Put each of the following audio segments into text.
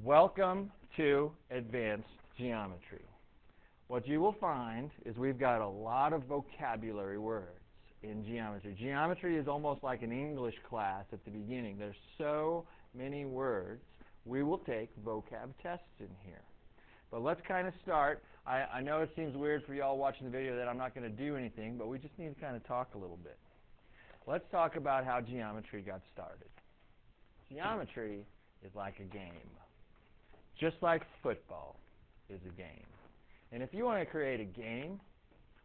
Welcome to Advanced Geometry. What you will find is we've got a lot of vocabulary words in geometry. Geometry is almost like an English class at the beginning. There's so many words. We will take vocab tests in here. But let's kind of start. I know it seems weird for y'all watching the video that I'm not going to do anything, but we just need to kind of talk a little bit. Let's talk about how geometry got started. Geometry is like a game. Just like football is a game. And if you want to create a game,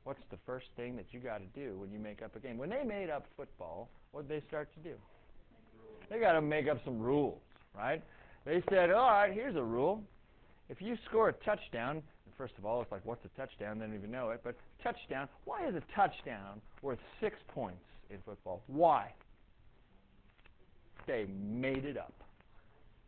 what's the first thing that you got to do when you make up a game? When they made up football, what did they start to do? They got to make up some rules, right? They said, all right, here's a rule. If you score a touchdown, first of all, it's like, what's a touchdown? They don't even know it. But touchdown, why is a touchdown worth 6 points in football? Why? They made it up.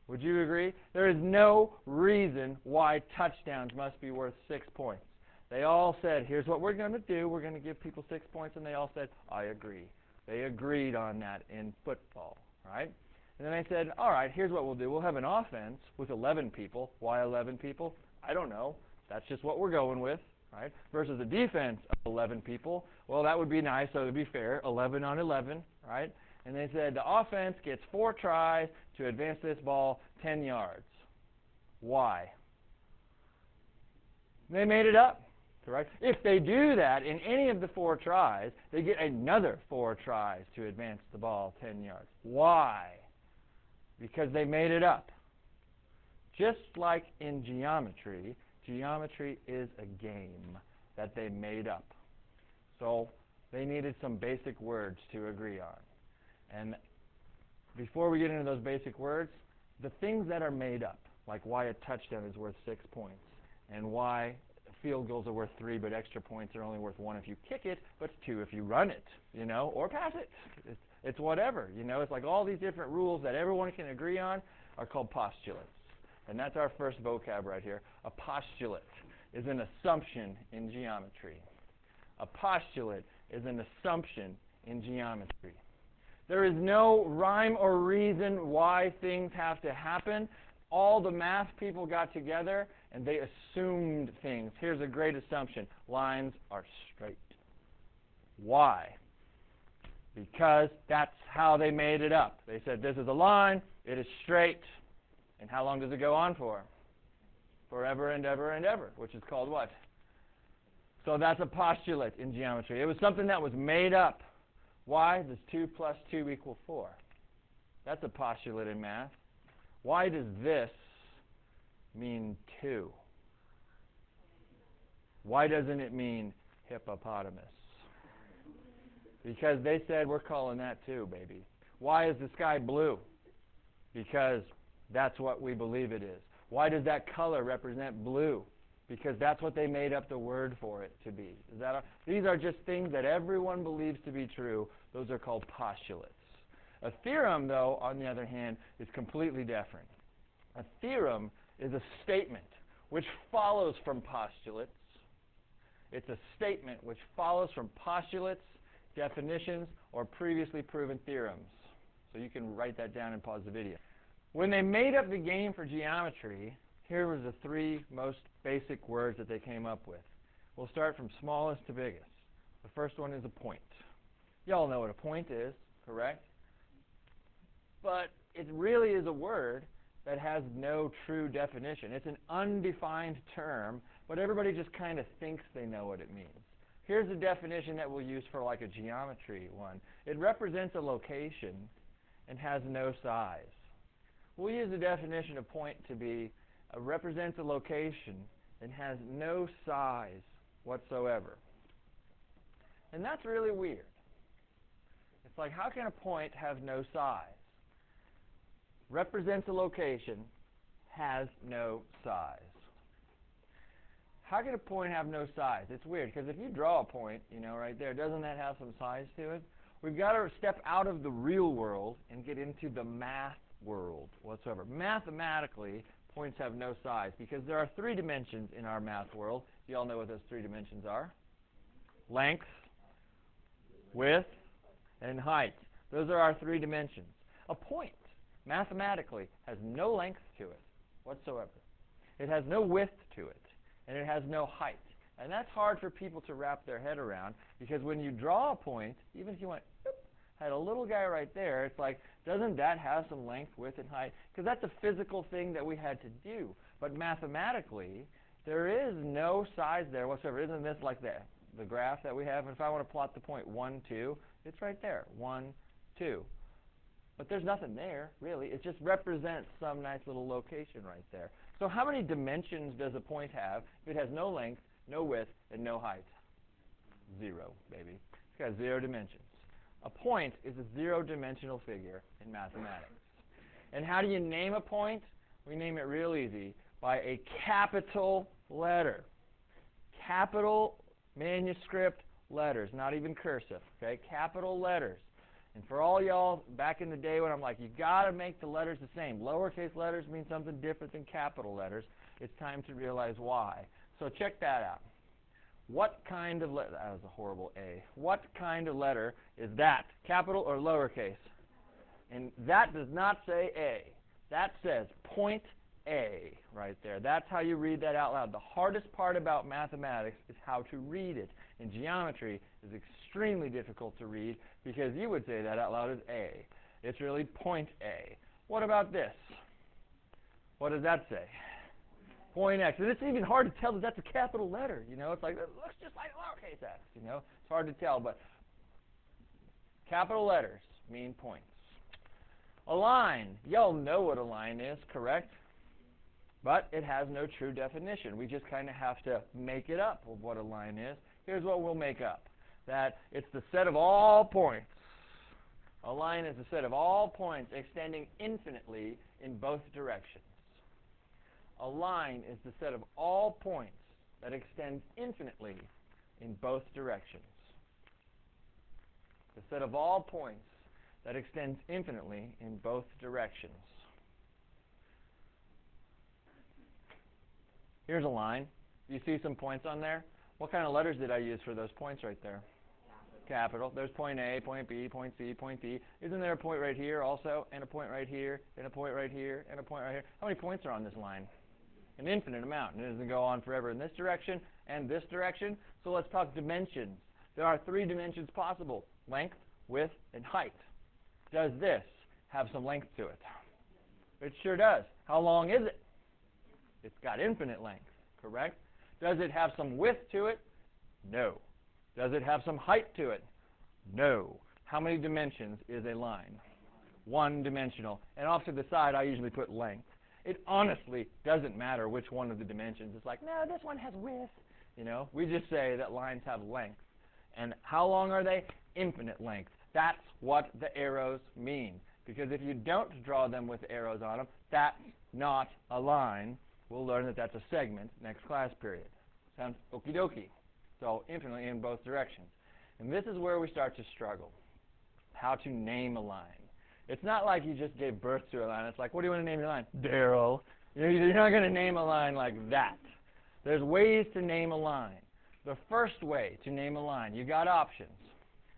Would you agree? There is no reason why touchdowns must be worth 6 points. They all said, here's what we're going to do. We're going to give people 6 points. And they all said, I agree. They agreed on that in football, right? And then they said, all right, here's what we'll do. We'll have an offense with 11 people. Why 11 people? I don't know. That's just what we're going with, right? Versus a defense of 11 people. Well, that would be nice, so it would be fair. 11 on 11, right? And they said the offense gets 4 tries to advance this ball 10 yards. Why? They made it up, right? If they do that in any of the 4 tries, they get another 4 tries to advance the ball 10 yards. Why? Because they made it up. Just like in geometry, geometry is a game that they made up. So they needed some basic words to agree on. And before we get into those basic words, the things that are made up, like why a touchdown is worth 6 points, and why field goals are worth 3, but extra points are only worth 1 if you kick it, but 2 if you run it, or pass it. It's whatever, It's like all these different rules that everyone can agree on are called postulates. And that's our first vocab right here. A postulate is an assumption in geometry. A postulate is an assumption in geometry. There is no rhyme or reason why things have to happen. All the math people got together and they assumed things. Here's a great assumption. Lines are straight. Why? Because that's how they made it up. They said this is a line, it is straight. And how long does it go on for? Forever and ever and ever, which is called what? So that's a postulate in geometry. It was something that was made up. Why does 2 plus 2 equal 4? That's a postulate in math. Why does this mean 2? Why doesn't it mean hippopotamus? Because they said we're calling that 2, baby. Why is the sky blue? Because that's what we believe it is. Why does that color represent blue? Because that's what they made up the word for it to be. These are just things that everyone believes to be true. Those are called postulates. A theorem, though, on the other hand, is completely different. A theorem is a statement which follows from postulates. It's a statement which follows from postulates, definitions, or previously proven theorems. So you can write that down and pause the video. When they made up the game for geometry, here was the 3 most basic words that they came up with. We'll start from smallest to biggest. The first one is a point. Y'all know what a point is, correct? But it really is a word that has no true definition. It's an undefined term, but everybody just kind of thinks they know what it means. Here's a definition that we'll use for like a geometry one. It represents a location and has no size. We'll use the definition of point to be represents a location and has no size whatsoever. And that's really weird. It's like, how can a point have no size? Represents a location, has no size. How can a point have no size? It's weird, because if you draw a point, right there, doesn't that have some size to it? We've got to step out of the real world and get into the math world whatsoever. Mathematically, points have no size because there are 3 dimensions in our math world. You all know what those 3 dimensions are. Length, width, and height. Those are our 3 dimensions. A point, mathematically, has no length to it, whatsoever. It has no width to it, and it has no height. And that's hard for people to wrap their head around, because when you draw a point, even if you went, had a little guy right there, it's like, doesn't that have some length, width, and height? Because that's a physical thing that we had to do. But mathematically, there is no size there whatsoever. Isn't this like the graph that we have? If I want to plot the point 1, 2, it's right there, 1, 2. But there's nothing there, really. It just represents some nice little location right there. So how many dimensions does a point have if it has no length, no width, and no height? 0, baby. It's got 0 dimensions. A point is a 0-dimensional figure in mathematics. And how do you name a point? We name it real easy, by a capital letter. Capital manuscript letters, not even cursive, okay? Capital letters. And for all y'all back in the day when I'm like, you got to make the letters the same. Lowercase letters mean something different than capital letters. It's time to realize why. So check that out. What kind of letter? That was a horrible A. What kind of letter is that? Capital or lowercase? And that does not say A. That says point A right there. That's how you read that out loud. The hardest part about mathematics is how to read it. And geometry is extremely difficult to read because you would say that out loud as A. It's really point A. What about this? What does that say? Point X. And it's even hard to tell that that's a capital letter. You know, it's like, it looks just like lowercase x. You know, it's hard to tell, but capital letters mean points. A line. Y'all know what a line is, correct? But it has no true definition. We just kind of have to make it up of what a line is. Here's what we'll make up. That it's the set of all points. A line is the set of all points extending infinitely in both directions. A line is the set of all points that extends infinitely in both directions. The set of all points that extends infinitely in both directions. Here's a line. You see some points on there? What kind of letters did I use for those points right there? Capital. There's point A, point B, point C, point D. Isn't there a point right here also? And a point right here, and a point right here, and a point right here? How many points are on this line? An infinite amount. And it doesn't go on forever in this direction and this direction. So let's talk dimensions. There are 3 dimensions possible: length, width, and height. Does this have some length to it? It sure does. How long is it? It's got infinite length, correct? Does it have some width to it? No. Does it have some height to it? No. How many dimensions is a line? 1-dimensional. And off to the side, I usually put length. It honestly doesn't matter which one of the dimensions. It's like, no, this one has width. You know, we just say that lines have length. And how long are they? Infinite length. That's what the arrows mean. Because if you don't draw them with arrows on them, that's not a line. We'll learn that that's a segment next class period. Sounds okie dokie. So infinitely in both directions. And this is where we start to struggle. How to name a line. It's not like you just gave birth to a line. It's like, what do you want to name your line? Daryl. You're not going to name a line like that. There's ways to name a line. The first way to name a line, you got options,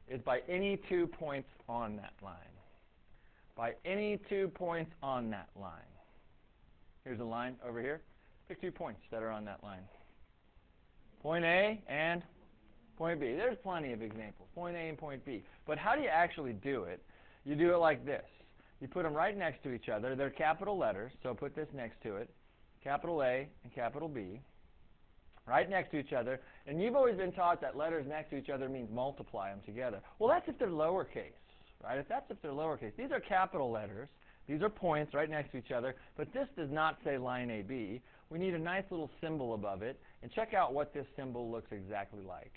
is by any 2 points on that line. By any 2 points on that line. Here's a line over here. Pick 2 points that are on that line. Point A and point B. There's plenty of examples. Point A and point B. But how do you actually do it? You do it like this. You put them right next to each other. They're capital letters, so put this next to it. Capital A and capital B. Right next to each other. And you've always been taught that letters next to each other means multiply them together. Well, that's if they're lowercase, right? If they're lowercase. These are capital letters. These are points right next to each other. But this does not say line AB. We need a nice little symbol above it. And check out what this symbol looks exactly like.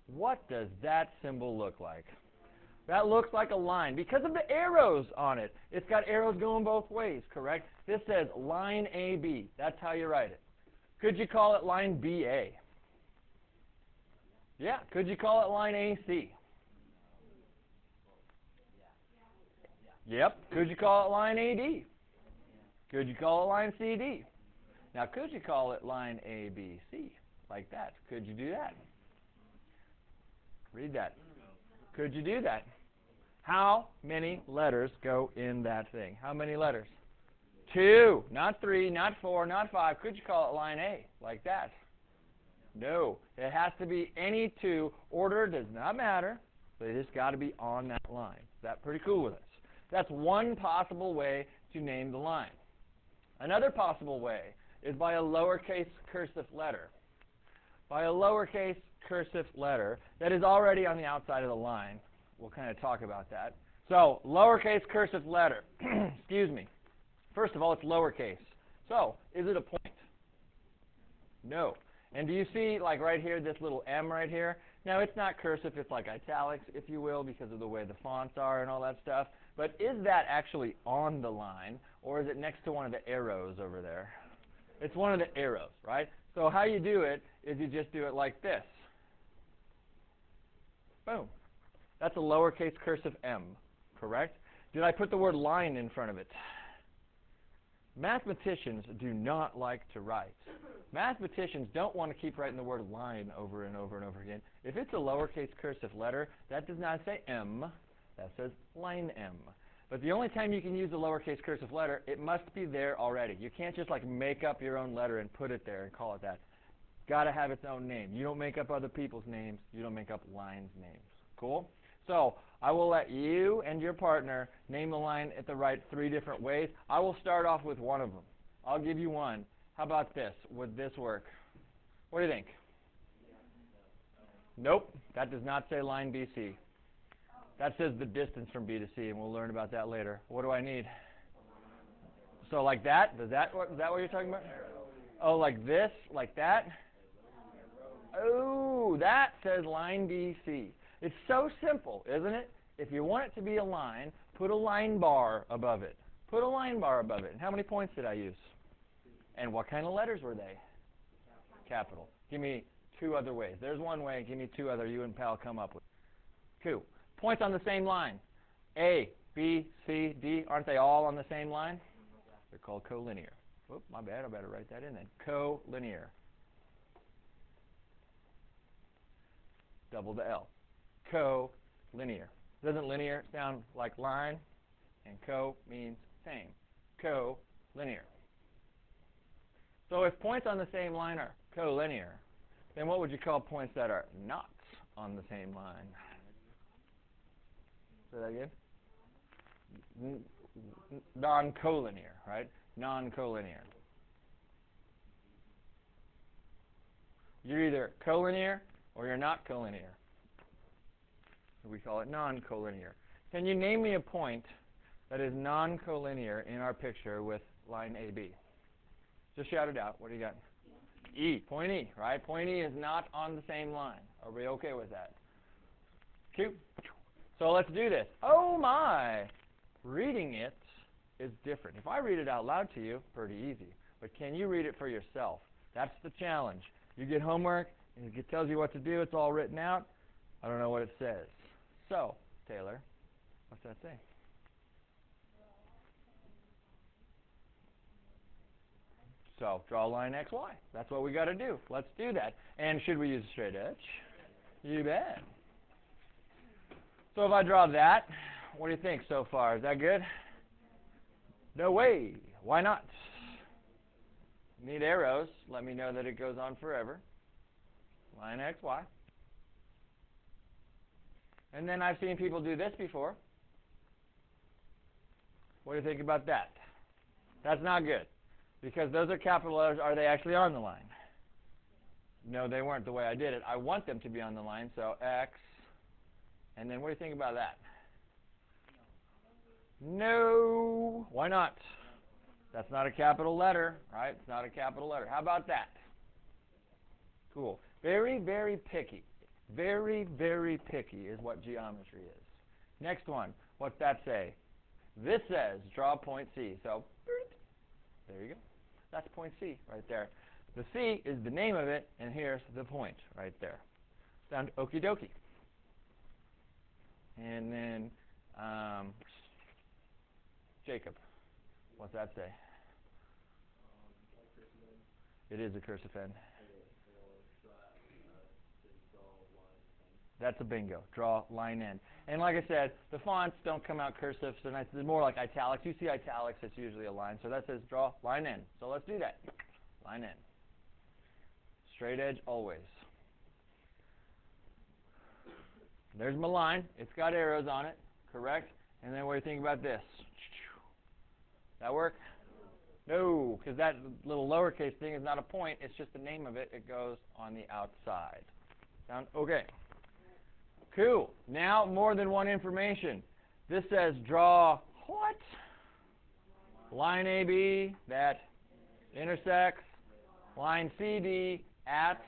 What does that symbol look like? That looks like a line because of the arrows on it. It's got arrows going both ways, correct? This says line AB. That's how you write it. Could you call it line BA? Yeah. Could you call it line AC? Yep. Could you call it line AD? Could you call it line CD? Now, could you call it line ABC? Like that. Could you do that? Read that. Could you do that? How many letters go in that thing? How many letters? 2, not 3, not 4, not 5. Could you call it line A, like that? No. It has to be any 2. Order does not matter. They just got to be on that line. Is that pretty cool with us? That's one possible way to name the line. Another possible way is by a lowercase cursive letter. By a lowercase cursive letter that is already on the outside of the line. We'll kind of talk about that. So, lowercase cursive letter. Excuse me. First of all, it's lowercase. So, is it a point? No. And do you see, like right here, this little M right here? Now, it's not cursive. It's like italics, if you will, because of the way the fonts are and all that stuff. But is that actually on the line, or is it next to one of the arrows over there? It's one of the arrows, right? So how you do it is you just do it like this. Boom. That's a lowercase cursive M, correct? Did I put the word line in front of it? Mathematicians do not like to write. Mathematicians don't want to keep writing the word line over and over and over again. If it's a lowercase cursive letter, that does not say M. That says line M. But the only time you can use a lowercase cursive letter, it must be there already. You can't just like make up your own letter and put it there and call it that. Got to have its own name. You don't make up other people's names. You don't make up lines' names. Cool? So I will let you and your partner name the line at the right 3 different ways. I will start off with one of them. I'll give you one. How about this? Would this work? What do you think? Nope. That does not say line BC. That says the distance from B to C, and we'll learn about that later. What do I need? So like that? Is that what you're talking about? Oh, like this? Like that? Oh, that says line BC. It's so simple, isn't it? If you want it to be a line, put a line bar above it. Put a line bar above it. And how many points did I use? And what kind of letters were they? Capital. Give me 2 other ways. There's one way. Give me 2 other you and Pal come up with. 2. Points on the same line. A, B, C, D. Aren't they all on the same line? They're called collinear. Whoop, my bad. I better write that in then. Collinear. Double the L. Co-linear. Doesn't linear sound like line? And co means same. Co-linear. So if points on the same line are collinear, then what would you call points that are not on the same line? Say that again? Non-collinear, right? Non-collinear. You're either collinear or you're not collinear. We call it non-collinear. Can you name me a point that is non-collinear in our picture with line AB? Just shout it out. What do you got? E. Point E, right? Point E is not on the same line. Are we okay with that? Cute. So let's do this. Oh my! Reading it is different. If I read it out loud to you, pretty easy. But can you read it for yourself? That's the challenge. You get homework, and it tells you what to do. It's all written out. I don't know what it says. So, Taylor, what's that say? So, draw a line XY. That's what we got to do. Let's do that. And should we use a straight edge? You bet. So if I draw that, what do you think so far? Is that good? No way. Why not? Need arrows. Let me know that it goes on forever. Line XY. And then I've seen people do this before. What do you think about that? That's not good. Because those are capital letters. Are they actually on the line? No, they weren't the way I did it. I want them to be on the line. So X. And then what do you think about that? No. Why not? That's not a capital letter, right? It's not a capital letter. How about that? Cool. Very, very picky. Very, very picky is what geometry is. Next one. What's that say? This says draw point C. So, there you go. That's point C right there. The C is the name of it, and here's the point right there. Sound okie dokie. And then, Jacob. What's that say? It is a cursive N. That's a bingo. Draw line in. And like I said, the fonts don't come out cursive, so they're more like italics. You see italics, it's usually a line. So that says draw line in. So let's do that. Line in. Straight edge always. There's my line. It's got arrows on it, correct? And then what do you think about this? That work? No, because that little lowercase thing is not a point. It's just the name of it. It goes on the outside. Sound okay? Cool. Now more than one information. This says draw what? Line AB that intersects line CD at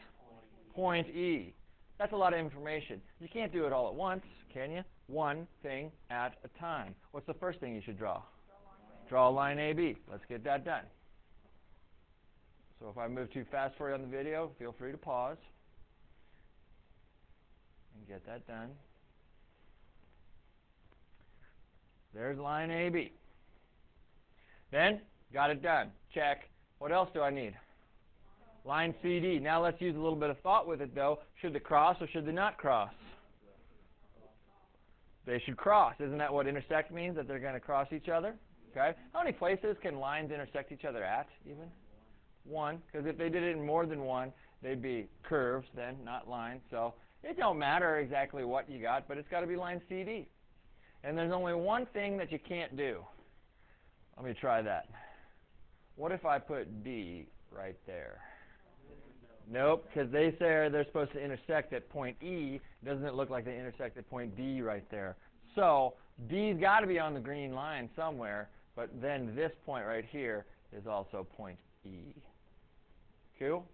point E. That's a lot of information. You can't do it all at once, can you? One thing at a time. What's the first thing you should draw? Draw a line AB. Let's get that done. So if I move too fast for you on the video, feel free to pause and get that done. There's line AB. Then, got it done. Check. What else do I need? Line CD. Now let's use a little bit of thought with it, though. Should they cross or should they not cross? They should cross. Isn't that what intersect means, that they're going to cross each other? Okay. How many places can lines intersect each other at, even? One, because if they did it in more than one, they'd be curves then, not lines. So it don't matter exactly what you got, but it's got to be line CD. And there's only one thing that you can't do. Let me try that. What if I put D right there? Nope, because they say they're supposed to intersect at point E. Doesn't it look like they intersect at point D right there? So D's got to be on the green line somewhere, but then this point right here is also point E. Cool?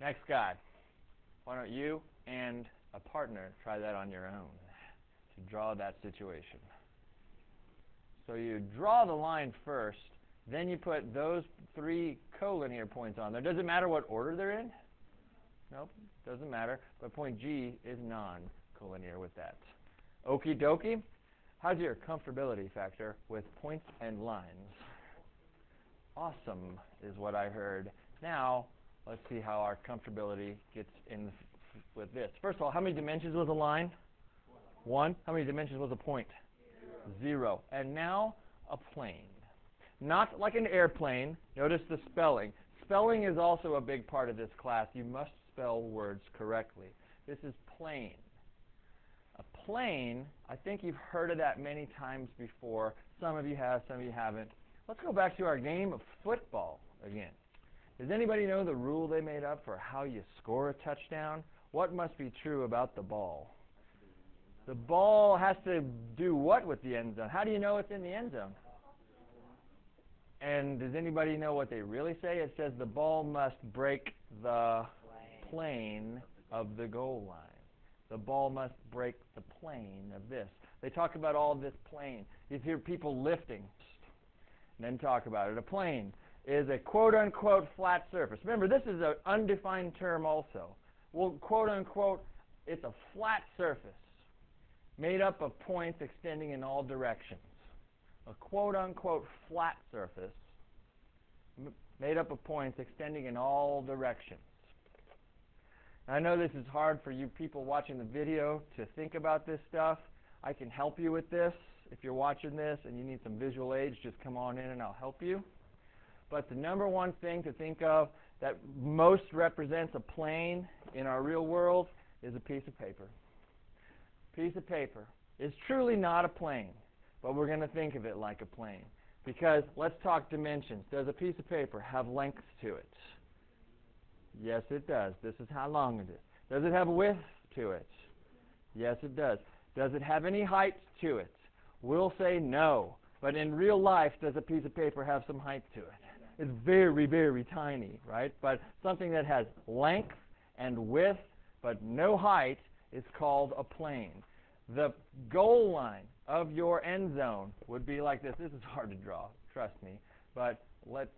Next guy. Why don't you and a partner try that on your own to draw that situation. So you draw the line first, then you put those three collinear points on there. Does it matter what order they're in? Nope, doesn't matter. But point G is non-collinear with that. Okie dokie. How's your comfortability factor with points and lines? Awesome is what I heard. Now, let's see how our comfortability gets in with this. First of all, how many dimensions was a line? One. How many dimensions was a point? Zero. And now a plane. Not like an airplane. Notice the spelling. Spelling is also a big part of this class. You must spell words correctly. This is plane. A plane, I think you've heard of that many times before. Some of you have, some of you haven't. Let's go back to our game of football again. Does anybody know the rule they made up for how you score a touchdown? What must be true about the ball? The ball has to do what with the end zone? How do you know it's in the end zone? And does anybody know what they really say? It says the ball must break the plane of the goal line. The ball must break the plane of this. They talk about all this plane. You hear people lifting, and then talk about it. A plane is a quote-unquote flat surface. Remember, this is an undefined term also. Well, quote-unquote, it's a flat surface made up of points extending in all directions. A quote-unquote flat surface made up of points extending in all directions. I know this is hard for you people watching the video to think about this stuff. I can help you with this. If you're watching this and you need some visual aids, just come on in and I'll help you. But the number one thing to think of that most represents a plane in our real world is a piece of paper. Piece of paper is truly not a plane, but we're going to think of it like a plane. Because let's talk dimensions. Does a piece of paper have length to it? Yes, it does. This is how long it is. Does it have width to it? Yes, it does. Does it have any height to it? We'll say no. But in real life, does a piece of paper have some height to it? It's very, very tiny, right? But something that has length and width but no height is called a plane. The goal line of your end zone would be like this. This is hard to draw, trust me. But let's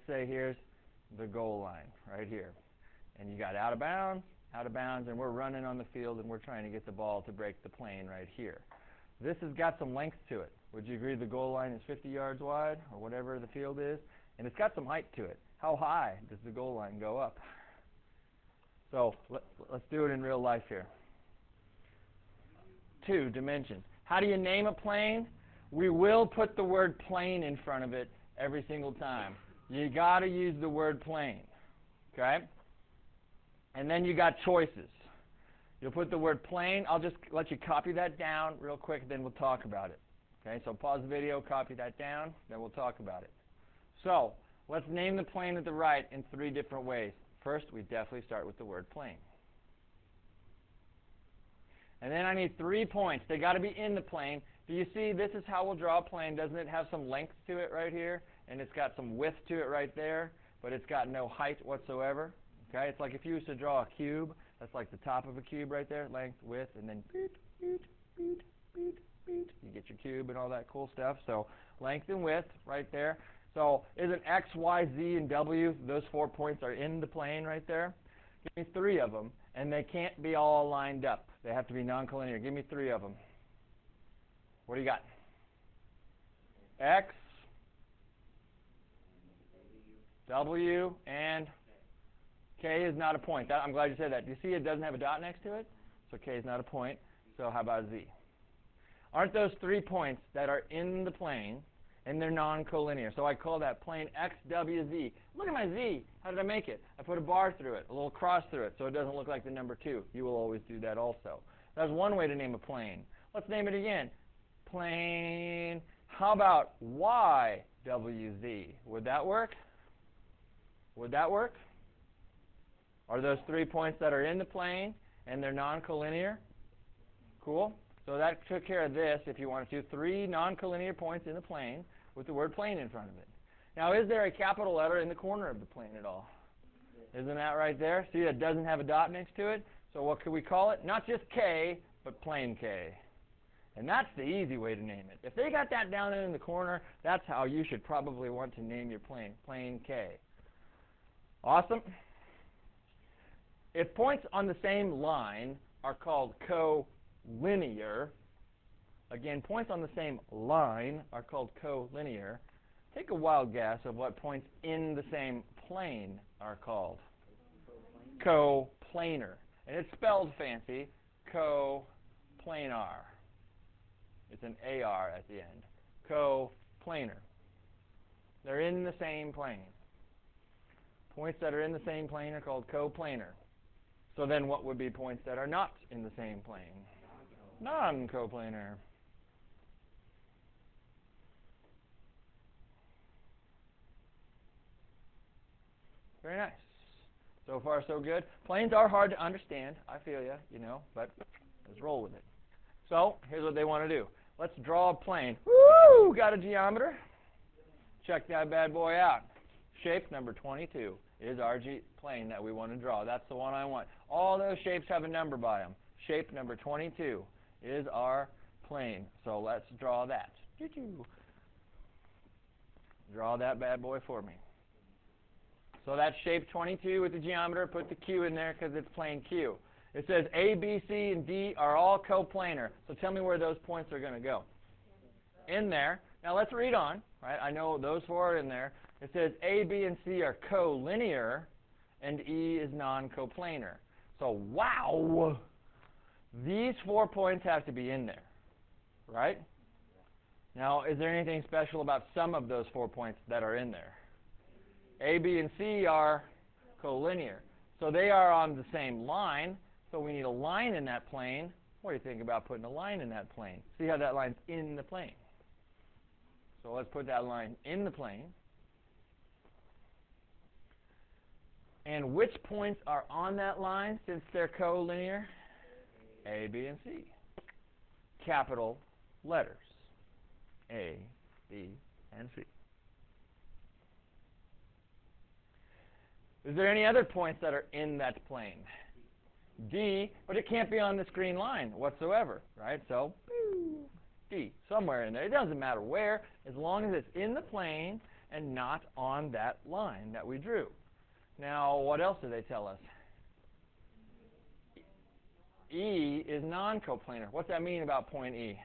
say here's the goal line right here. And you got out of bounds, and we're running on the field, and we're trying to get the ball to break the plane right here. This has got some length to it. Would you agree the goal line is 50 yards wide, or whatever the field is? And it's got some height to it. How high does the goal line go up? So let's do it in real life here. 2 dimensions. How do you name a plane? We will put the word plane in front of it every single time. You got to use the word plane. Okay? And then you got choices. You'll put the word plane. I'll just let you copy that down real quick, then we'll talk about it. Okay? So pause the video, copy that down, then we'll talk about it. So let's name the plane at the right in 3 different ways. First, we definitely start with the word plane. And then I need 3 points. They got to be in the plane. Do you see this is how we'll draw a plane? Doesn't it have some length to it right here? And it's got some width to it right there, but it's got no height whatsoever. Okay? It's like if you used to draw a cube. That's like the top of a cube right there, length, width, and then beat, beat, beat, beat, beat. You get your cube and all that cool stuff. So length and width right there. So isn't X, Y, Z, and W, those 4 points are in the plane right there? Give me 3 of them, and they can't be all lined up. They have to be non-collinear. Give me 3 of them. What do you got? X, W, and K is not a point. I'm glad you said that. Do you see it doesn't have a dot next to it? So K is not a point. So how about Z? Aren't those 3 points that are in the plane, and they're non-collinear? So I call that plane X, W, Z. Look at my Z. How did I make it? I put a bar through it, a little cross through it, so it doesn't look like the number 2. You will always do that also. That's one way to name a plane. Let's name it again. Plane. How about Y, W, Z? Would that work? Would that work? Are those 3 points that are in the plane and they're non-collinear? Cool. So that took care of this if you wanted to. 3 non-collinear points in the plane with the word plane in front of it. Now, is there a capital letter in the corner of the plane at all? Isn't that right there? See, it doesn't have a dot next to it. So what could we call it? Not just K, but plain K. And that's the easy way to name it. If they got that down in the corner, that's how you should probably want to name your plane, plain K. Awesome. If points on the same line are called collinear, again, points on the same line are called collinear. Take a wild guess of what points in the same plane are called. Coplanar. And it's spelled fancy, coplanar. It's an AR at the end. Coplanar. They're in the same plane. Points that are in the same plane are called coplanar. So then what would be points that are not in the same plane? Non-coplanar. Very nice. So far, so good. Planes are hard to understand. I feel you, but let's roll with it. So here's what they want to do. Let's draw a plane. Woo! Got a geometer? Check that bad boy out. Shape number 22 is our plane that we want to draw. That's the one I want. All those shapes have a number by them. Shape number 22 is our plane. So let's draw that. Draw that bad boy for me. So that's shape 22 with the geometer. Put the Q in there because it's plane Q. It says A, B, C, and D are all coplanar. So tell me where those points are going to go. In there. Now let's read on. Right? I know those 4 are in there. It says A, B, and C are collinear, and E is non-coplanar. So, wow! These 4 points have to be in there, right? Now, is there anything special about some of those 4 points that are in there? A, B, and C are collinear. So they are on the same line, so we need a line in that plane. What do you think about putting a line in that plane? See how that line's in the plane. So let's put that line in the plane. And which points are on that line since they're collinear? A, B, and C. Capital letters. A, B, and C. Is there any other points that are in that plane? D, but it can't be on this green line whatsoever, right? So, D, somewhere in there. It doesn't matter where, as long as it's in the plane and not on that line that we drew. Now, what else do they tell us? E is non-coplanar. What's that mean about point E?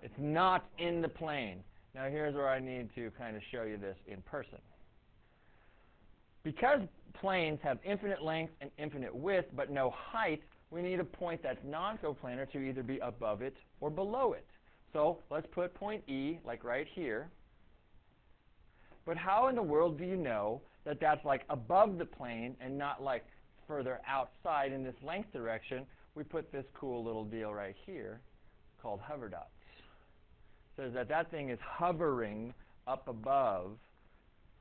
It's not in the plane. Now, here's where I need to kind of show you this in person. Because planes have infinite length and infinite width, but no height, we need a point that's non-coplanar to either be above it or below it. So let's put point E, like right here. But how in the world do you know that that's like above the plane and not like further outside in this length direction? We put this cool little deal right here called hover dots. It says that that thing is hovering up above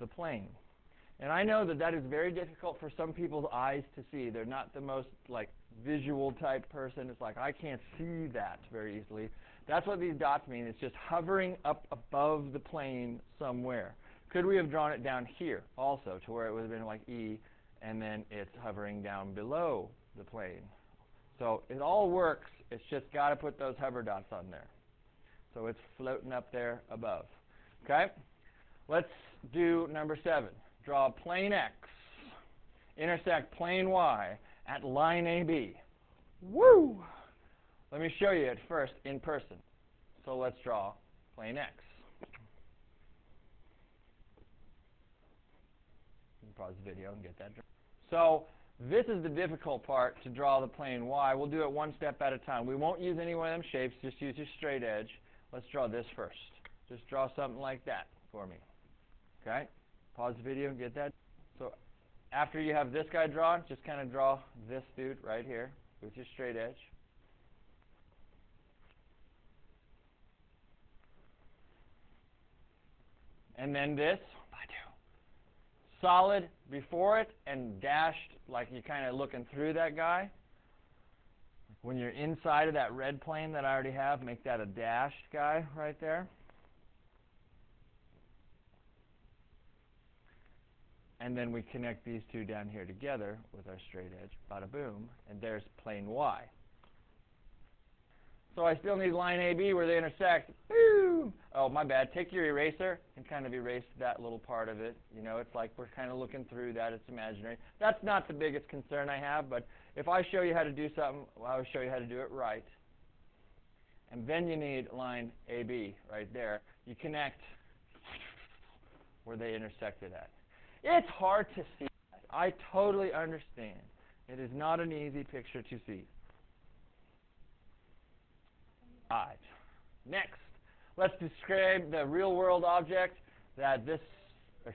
the plane. And I know that that is very difficult for some people's eyes to see. They're not the most like visual type person. It's like, I can't see that very easily. That's what these dots mean. It's just hovering up above the plane somewhere. Could we have drawn it down here also to where it would have been like E, and then it's hovering down below the plane? So it all works. It's just got to put those hover dots on there. So it's floating up there above. Okay? Let's do number 7. Draw plane X, intersect plane Y at line AB. Woo! Let me show you it first in person. So let's draw plane X. You can pause the video and get that drawn. So this is the difficult part to draw the plane Y. We'll do it one step at a time. We won't use any one of them shapes. Just use your straight edge. Let's draw this first. Just draw something like that for me. Okay? Pause the video and get that. So after you have this guy drawn, just kind of draw this dude right here with your straight edge. And then this, solid before it and dashed like you're kind of looking through that guy. When you're inside of that red plane that I already have, make that a dashed guy right there. And then we connect these two down here together with our straight edge. Bada boom. And there's plane Y. So I still need line AB where they intersect. Boom! Oh, my bad. Take your eraser and kind of erase that little part of it. You know, it's like we're kind of looking through that. It's imaginary. That's not the biggest concern I have, but if I show you how to do something, well, I'll show you how to do it right. And then you need line AB right there. You connect where they intersected at. It's hard to see that. I totally understand. It is not an easy picture to see. All right. Next, let's describe the real-world object that this,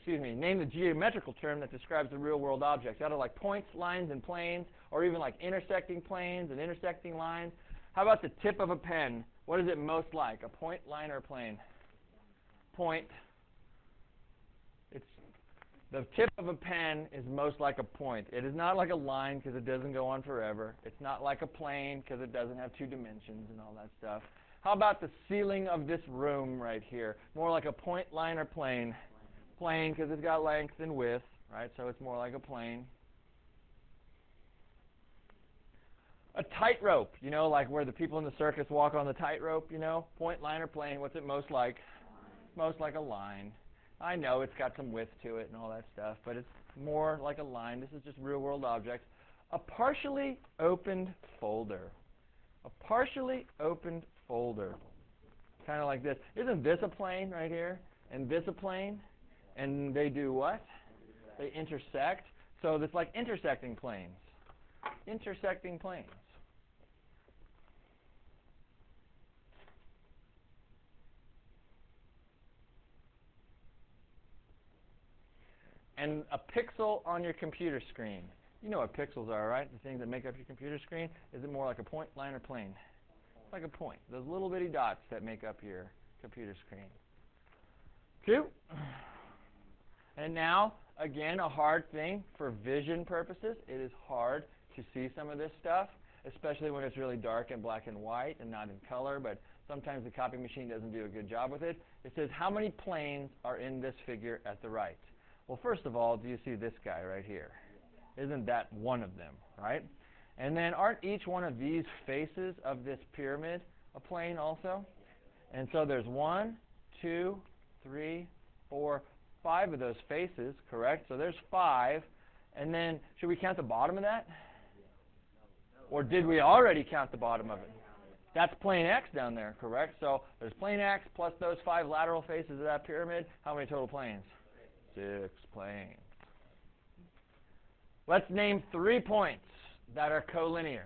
name the geometrical term that describes the real-world object. That are like points, lines, and planes, or even like intersecting planes and intersecting lines. How about the tip of a pen? What is it most like, a point, line, or plane? Point. The tip of a pen is most like a point. It is not like a line because it doesn't go on forever. It's not like a plane because it doesn't have 2 dimensions and all that stuff. How about the ceiling of this room right here? More like a point, line, or plane? Plane because it's got length and width, right? So it's more like a plane. A tightrope, you know, like where the people in the circus walk on the tightrope, you know? Point, line, or plane, what's it most like? Most like a line. I know it's got some width to it and all that stuff, but it's more like a line. This is just real-world objects. A partially opened folder. A partially opened folder. Kind of like this. Isn't this a plane right here? And this a plane? And they do what? They intersect. So it's like intersecting planes. Intersecting planes. And a pixel on your computer screen. You know what pixels are, right? The things that make up your computer screen. Is it more like a point, line, or plane? It's like a point. Those little bitty dots that make up your computer screen. 2. And now, again, a hard thing for vision purposes. It is hard to see some of this stuff, especially when it's really dark and black and white and not in color, but sometimes the copy machine doesn't do a good job with it. It says, how many planes are in this figure at the right? Well, first of all, do you see this guy right here? Isn't that one of them, right? And then aren't each one of these faces of this pyramid a plane also? And so there's 1, 2, 3, 4, 5 of those faces, correct? So there's 5. And then should we count the bottom of that? Or did we already count the bottom of it? That's plane X down there, correct? So there's plane X plus those 5 lateral faces of that pyramid. How many total planes? 6 planes. Let's name 3 points that are collinear.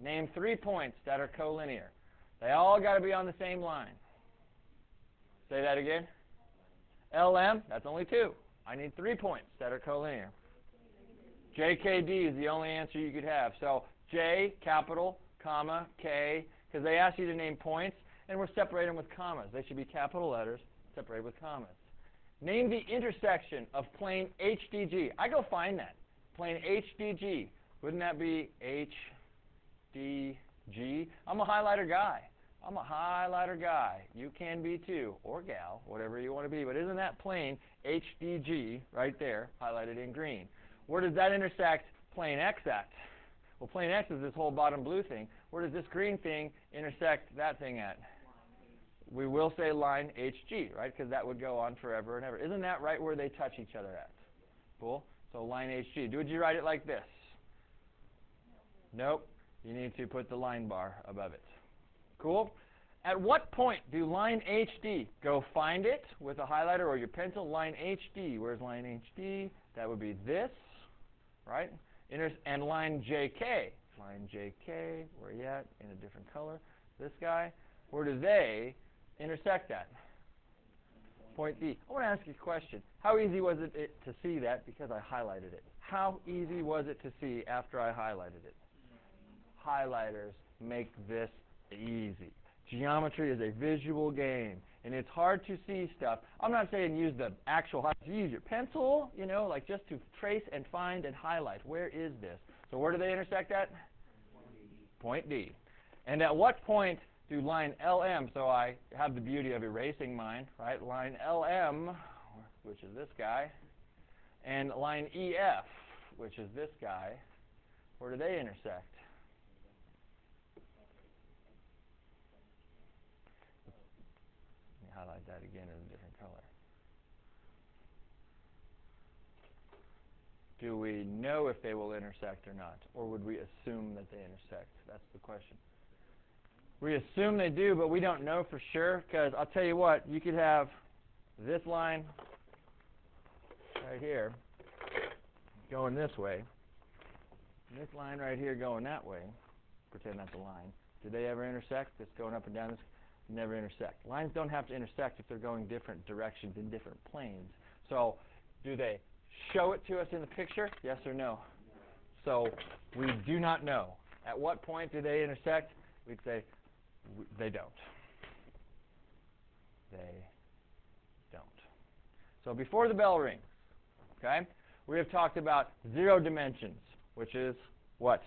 Name 3 points that are collinear. They all got to be on the same line. Say that again. LM, that's only 2. I need 3 points that are collinear. JKD is the only answer you could have. So J, capital, comma, K, because they asked you to name points, and we're separating them with commas. They should be capital letters separated with commas. Name the intersection of plane HDG. I go find that. Plane HDG. Wouldn't that be HDG? I'm a highlighter guy. I'm a highlighter guy. You can be too, or gal, whatever you want to be. But isn't that plane HDG right there, highlighted in green? Where does that intersect plane X at? Well, plane X is this whole bottom blue thing. Where does this green thing intersect that thing at? We will say line HG, right? Because that would go on forever and ever. Isn't that right where they touch each other at? Cool. So line HG. Would you write it like this? Nope. You need to put the line bar above it. Cool. At what point do line HD, go find it with a highlighter or your pencil, line HD. Where's line HD? That would be this, right? And line JK. Line JK, where are you at? In a different color. This guy. Where do they intersect at? Point D. I want to ask you a question. How easy was it to see that because I highlighted it? How easy was it to see after I highlighted it? Highlighters make this easy. Geometry is a visual game, and it's hard to see stuff. I'm not saying use the actual highlighter. Use your pencil, you know, like just to trace and find and highlight. Where is this? So where do they intersect at? Point D. And at what point do line LM, so I have the beauty of erasing mine, right? Line LM, which is this guy, and line EF, which is this guy, where do they intersect? Let me highlight that again in a different color. Do we know if they will intersect or not? Or would we assume that they intersect? That's the question. We assume they do, but we don't know for sure, because I'll tell you what, you could have this line right here going this way, and this line right here going that way. Pretend that's a line. Do they ever intersect? It's going up and down. This never intersect. Lines don't have to intersect if they're going different directions in different planes. So do they show it to us in the picture? Yes or no? So we do not know. At what point do they intersect? We'd say they don't. They don't. So before the bell rings, okay, we have talked about 0 dimensions, which is what?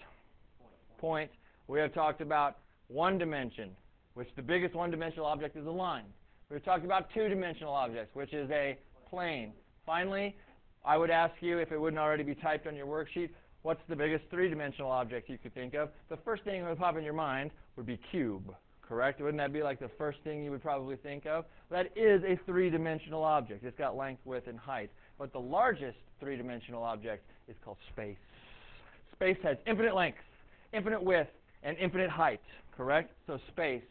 Point. We have talked about 1 dimension, which the biggest one-dimensional object is a line. We've talked about 2-dimensional objects, which is a plane. Finally, I would ask you, if it wouldn't already be typed on your worksheet, what's the biggest 3-dimensional object you could think of? The first thing that would pop in your mind would be cube, correct? Wouldn't that be like the first thing you would probably think of? That is a 3-dimensional object. It's got length, width, and height. But the largest 3-dimensional object is called space. Space has infinite length, infinite width, and infinite height, correct? So space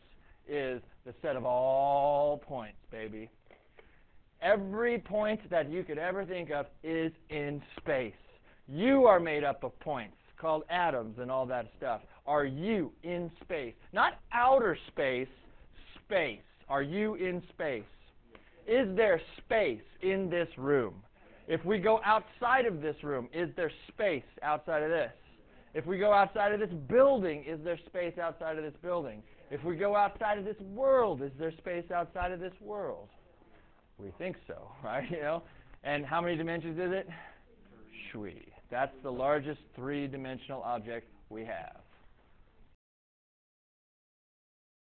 is the set of all points, baby. Every point that you could ever think of is in space. You are made up of points called atoms and all that stuff. Are you in space? Not outer space, space. Are you in space? Is there space in this room? If we go outside of this room, is there space outside of this? If we go outside of this building, is there space outside of this building? If we go outside of this world, is there space outside of this world? We think so, right? You know? And how many dimensions is it? Shwee. That's the largest 3-dimensional object we have.